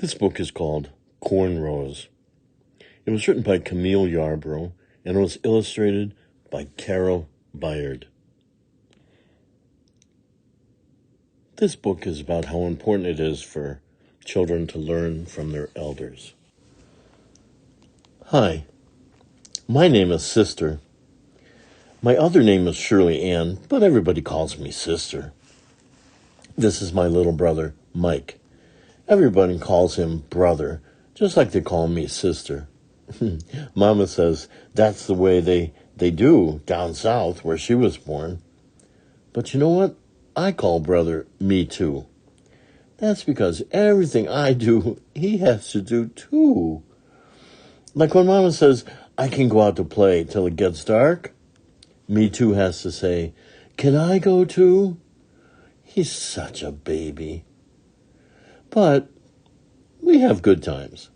This book is called Cornrows. It was written by Camille Yarbrough and it was illustrated by Carole Byard. This book is about how important it is for children to learn from their elders. Hi, my name is Sister. My other name is Shirley Ann, but everybody calls me Sister. This is my little brother, Mike. Everybody calls him brother, just like they call me sister. Mama says that's the way they do down south where she was born. But you know what? I call brother me too. That's because everything I do, he has to do too. Like when Mama says, I can go out to play till it gets dark, me too has to say, can I go too? He's such a baby. But we have good times.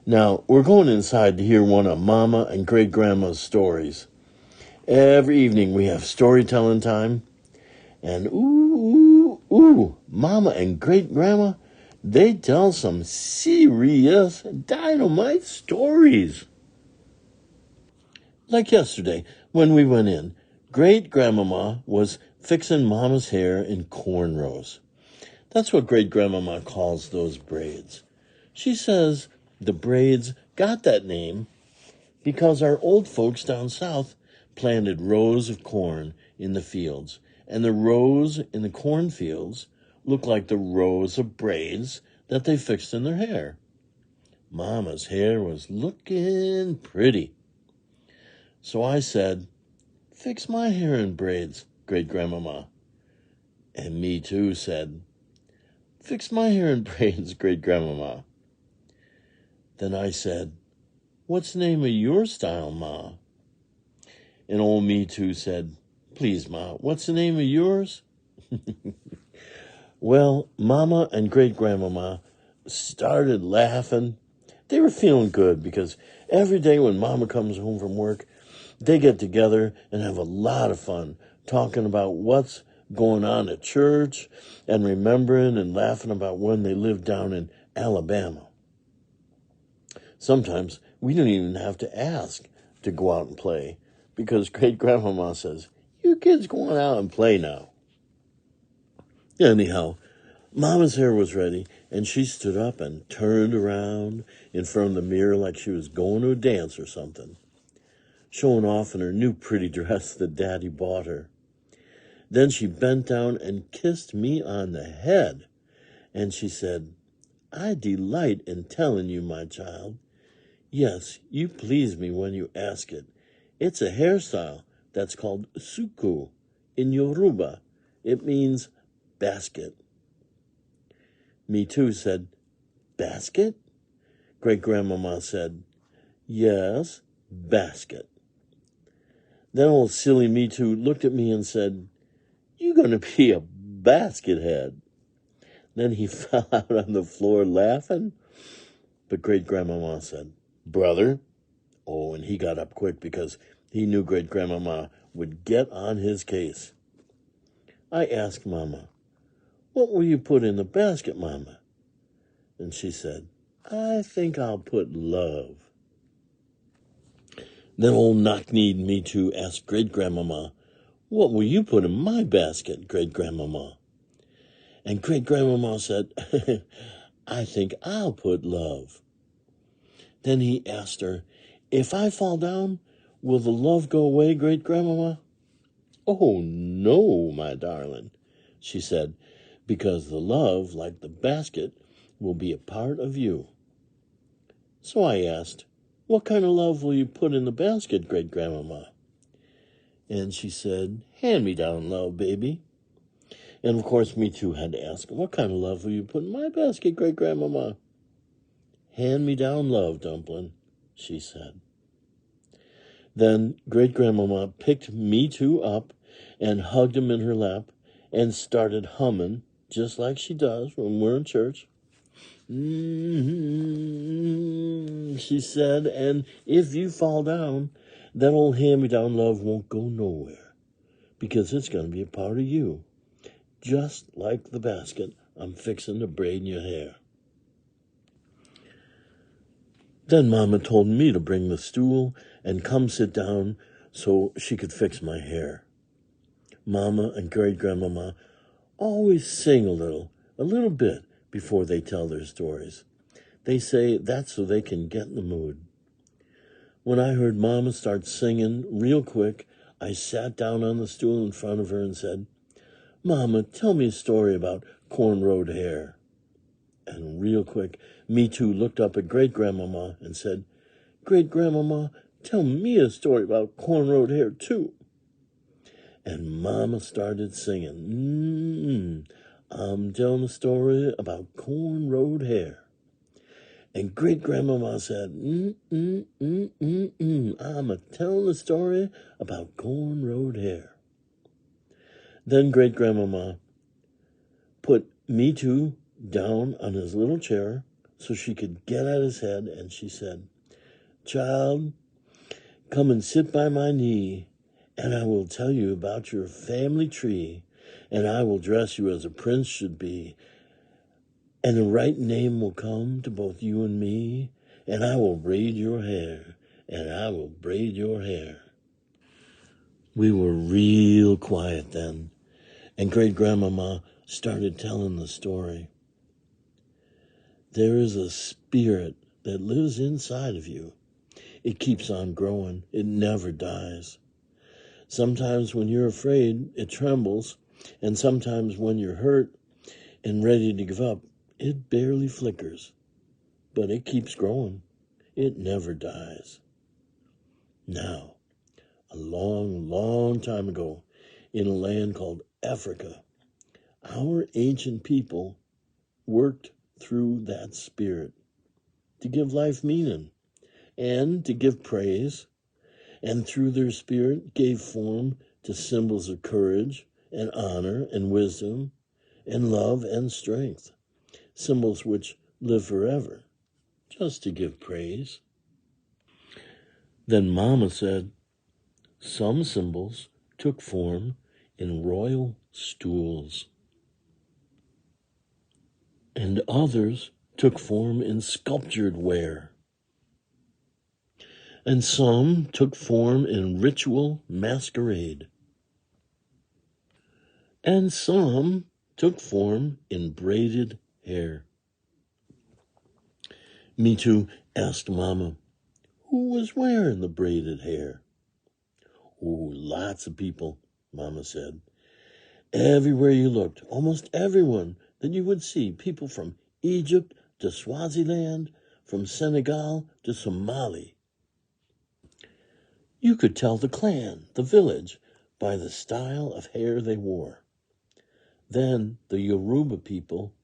Now, we're going inside to hear one of Mama and Great-Grandma's stories. Every evening we have storytelling time. And Mama and Great-Grandma, they tell some serious dynamite stories. Like yesterday, when we went in, Great-Grandmama was fixing Mama's hair in cornrows. That's what Great-Grandmama calls those braids. She says the braids got that name because our old folks down south planted rows of corn in the fields, and the rows in the cornfields looked like the rows of braids that they fixed in their hair. Mama's hair was looking pretty. So I said, fix my hair in braids, Great-Grandmama. And me too said, fix my hair in braids, Great-Grandmama. Then I said, what's the name of your style, Ma? And old me too said, please, Ma, what's the name of yours? Well, Mama and Great-Grandmama started laughing. They were feeling good because every day when Mama comes home from work, they get together and have a lot of fun talking about what's going on at church and remembering and laughing about when they lived down in Alabama. Sometimes we don't even have to ask to go out and play because Great-Grandmama says, you kids go on out and play now. Anyhow, Mama's hair was ready and she stood up and turned around in front of the mirror like she was going to a dance or something, showing off in her new pretty dress that Daddy bought her. Then she bent down and kissed me on the head, and she said, I delight in telling you, my child. Yes, you please me when you ask it. It's a hairstyle that's called Suku in Yoruba. It means basket. Me too said, basket? Great-Grandmama said, yes, basket. Then old silly me too looked at me and said, you're going to be a basket head. Then he fell out on the floor laughing. But Great-Grandmama said, brother. Oh, and he got up quick because he knew Great-Grandmama would get on his case. I asked Mama, what will you put in the basket, Mama? And she said, I think I'll put love. Then old knock-kneed me too asked Great-Grandmama, what will you put in my basket, Great-Grandmama? And Great-Grandmama said, I think I'll put love. Then he asked her, if I fall down, will the love go away, Great-Grandmama? Oh, no, my darling, she said, because the love, like the basket, will be a part of you. So I asked, what kind of love will you put in the basket, Great-Grandmama? And she said, hand-me-down love, baby. And of course, me too had to ask, what kind of love will you put in my basket, Great-Grandmama? Hand-me-down love, Dumpling, she said. Then Great-Grandmama picked me too up and hugged him in her lap and started humming, just like she does when we're in church. She said, and if you fall down, that old hand-me-down love won't go nowhere because it's going to be a part of you, just like the basket I'm fixing to braid in your hair. Then Mama told me to bring the stool and come sit down so she could fix my hair. Mama and great-grandmama always sing a little bit before they tell their stories. They say that's so they can get in the mood. When I heard Mama start singing real quick, I sat down on the stool in front of her and said, "Mama, tell me a story about cornrowed hair." And real quick, Me Too looked up at great-grandmama and said, "Great-grandmama, tell me a story about cornrowed hair too." And Mama started singing, "I'm telling a story about cornrowed hair." And great-grandmama said, "I'm telling a story about cornrowed hair." Then great-grandmama put Me Too down on his little chair so she could get at his head, and she said, "Child, come and sit by my knee, and I will tell you about your family tree, and I will dress you as a prince should be, and the right name will come to both you and me, and I will braid your hair, and I will braid your hair." We were real quiet then, and great-grandmama started telling the story. There is a spirit that lives inside of you. It keeps on growing. It never dies. Sometimes when you're afraid, it trembles, and sometimes when you're hurt and ready to give up, it barely flickers. But it keeps growing. It never dies. Now, a long, long time ago, in a land called Africa, our ancient people worked through that spirit to give life meaning and to give praise, and through their spirit gave form to symbols of courage and honor and wisdom and love and strength, symbols which live forever, just to give praise. Then Mama said, some symbols took form in royal stools, and others took form in sculptured ware, and some took form in ritual masquerade, and some took form in braided hair. Me Too asked Mama, who was wearing the braided hair? Oh, lots of people, Mama said. Everywhere you looked, almost everyone that you would see, people from Egypt to Swaziland, from Senegal to Somali. You could tell the clan, the village, by the style of hair they wore. Then the Yoruba people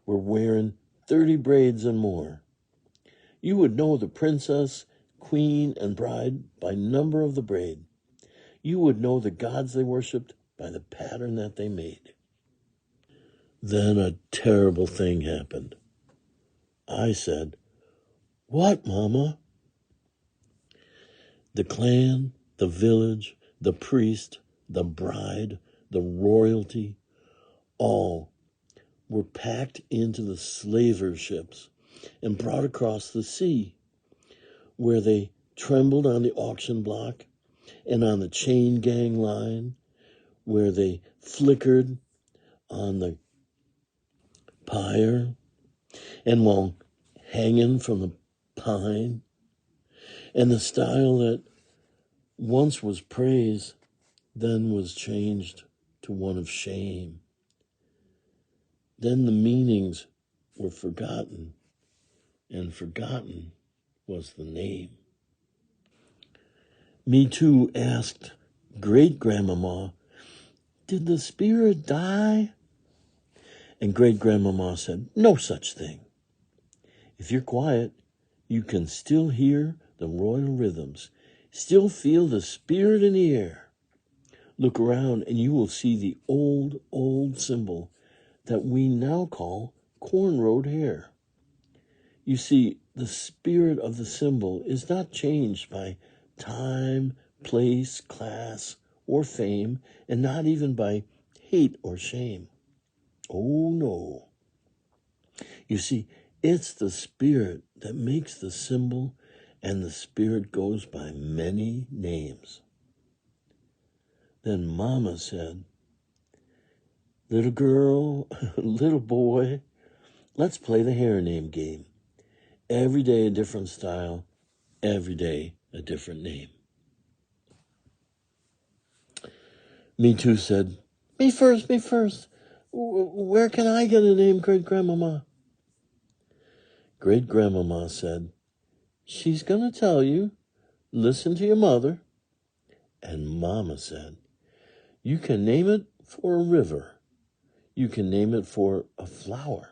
were wearing 30 braids and more. You would know the princess, queen, and bride by number of the braid. You would know the gods they worshipped by the pattern that they made. Then a terrible thing happened. I said, "What, Mama?" The clan, the village, the priest, the bride, the royalty, all were packed into the slaver ships and brought across the sea, where they trembled on the auction block and on the chain gang line, where they flickered on the pyre and while hanging from the pine, and the style that once was praise then was changed to one of shame. Then the meanings were forgotten, and forgotten was the name. Me Too asked great-grandmama, did the spirit die? And great-grandmama said, no such thing. If you're quiet, you can still hear the royal rhythms, still feel the spirit in the air. Look around and you will see the old, old symbol that we now call cornrowed hair. You see, the spirit of the symbol is not changed by time, place, class, or fame, and not even by hate or shame. Oh, no. You see, It's the spirit that makes the symbol, and the spirit goes by many names. Then Mama said, little girl, little boy, let's play the hair name game. Every day a different style, every day a different name. Me Too said, me first, me first. Where can I get a name, great-grandmama? Great-grandmama said, she's going to tell you. Listen to your mother. And Mama said, you can name it for a river. You can name it for a flower,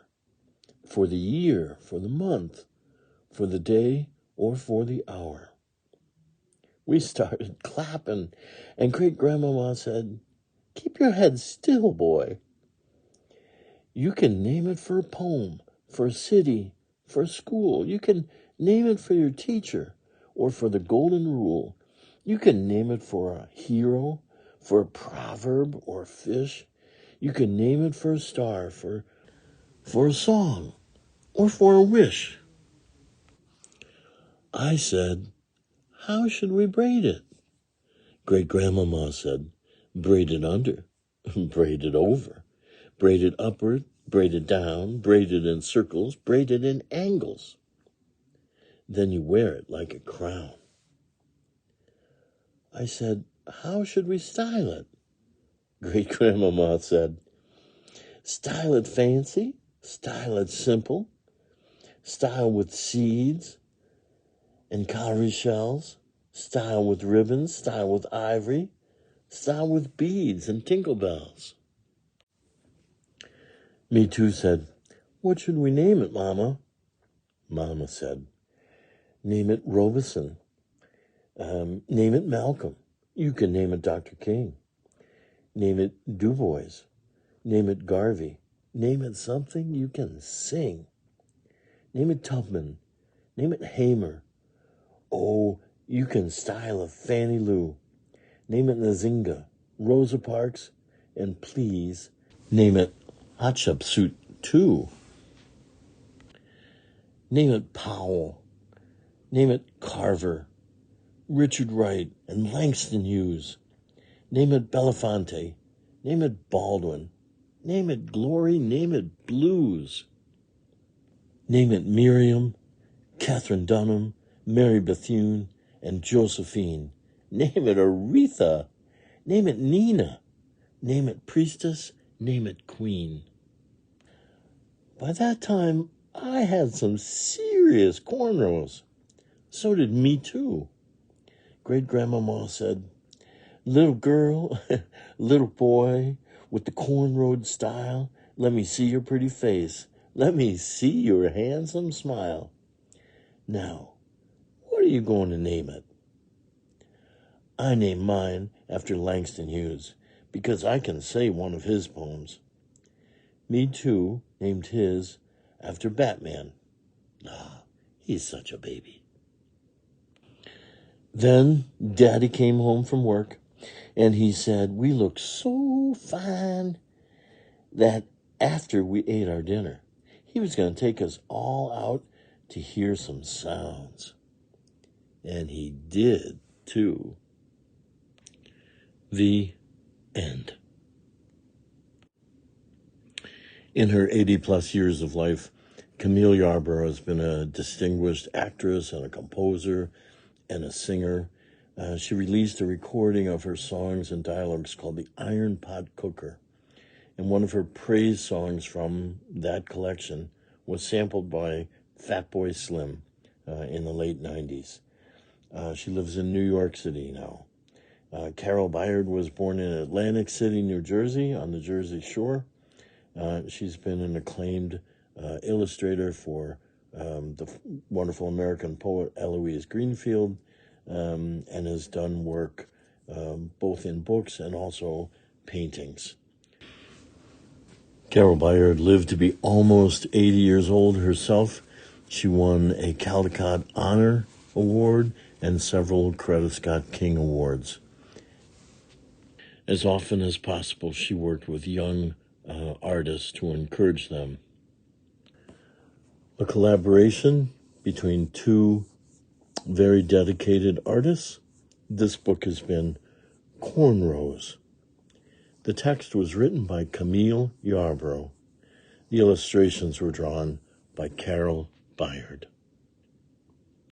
for the year, for the month, for the day, or for the hour. We started clapping, and great-grandmama said, keep your head still, boy. You can name it for a poem, for a city, for a school. You can name it for your teacher or for the golden rule. You can name it for a hero, for a proverb or a fish. You can name it for a star, for a song, or for a wish. I said, how should we braid it? Great-grandmama said, braid it under, braid it over, braid it upward, braid it down, braid it in circles, braid it in angles. Then you wear it like a crown. I said, how should we style it? Great-grandmama said, style it fancy, style it simple, style with seeds and cowrie shells, style with ribbons, style with ivory, style with beads and tinkle bells. Me Too said, what should we name it, Mama? Mama said, name it Robeson. Name it Malcolm. You can name it Dr. King. Name it Du Bois. Name it Garvey. Name it something you can sing. Name it Tubman. Name it Hamer. Oh, you can style a Fannie Lou. Name it Nzinga, Rosa Parks, and please name it Hatshepsut too. Name it Powell. Name it Carver, Richard Wright, and Langston Hughes. Name it Belafonte. Name it Baldwin. Name it Glory. Name it Blues. Name it Miriam, Catherine Dunham, Mary Bethune, and Josephine. Name it Aretha. Name it Nina. Name it Priestess. Name it Queen. By that time, I had some serious cornrows. So did Me Too. Great-grandmama said, little girl, little boy, with the cornrowed style, let me see your pretty face. Let me see your handsome smile. Now, what are you going to name it? I named mine after Langston Hughes because I can say one of his poems. Me Too named his after Batman. Ah, he's such a baby. Then Daddy came home from work, and he said, we look so fine that after we ate our dinner, he was going to take us all out to hear some sounds. And he did, too. The end. In her 80-plus years of life, Camille Yarbrough has been a distinguished actress and a composer and a singer. She released a recording of her songs and dialogues called The Iron Pot Cooker. And one of her praise songs from that collection was sampled by Fatboy Slim in the late 90s. She lives in New York City now. Carole Byard was born in Atlantic City, New Jersey, on the Jersey Shore. She's been an acclaimed illustrator for the wonderful American poet Eloise Greenfield, and has done work both in books and also paintings. Carole Byard lived to be almost 80 years old herself. She won a Caldecott Honor Award and several Coretta Scott King Awards. As often as possible, she worked with young artists to encourage them. a collaboration between two very dedicated artists. This book has been Cornrows. The text was written by Camille Yarbrough. The illustrations were drawn by Carole Byard.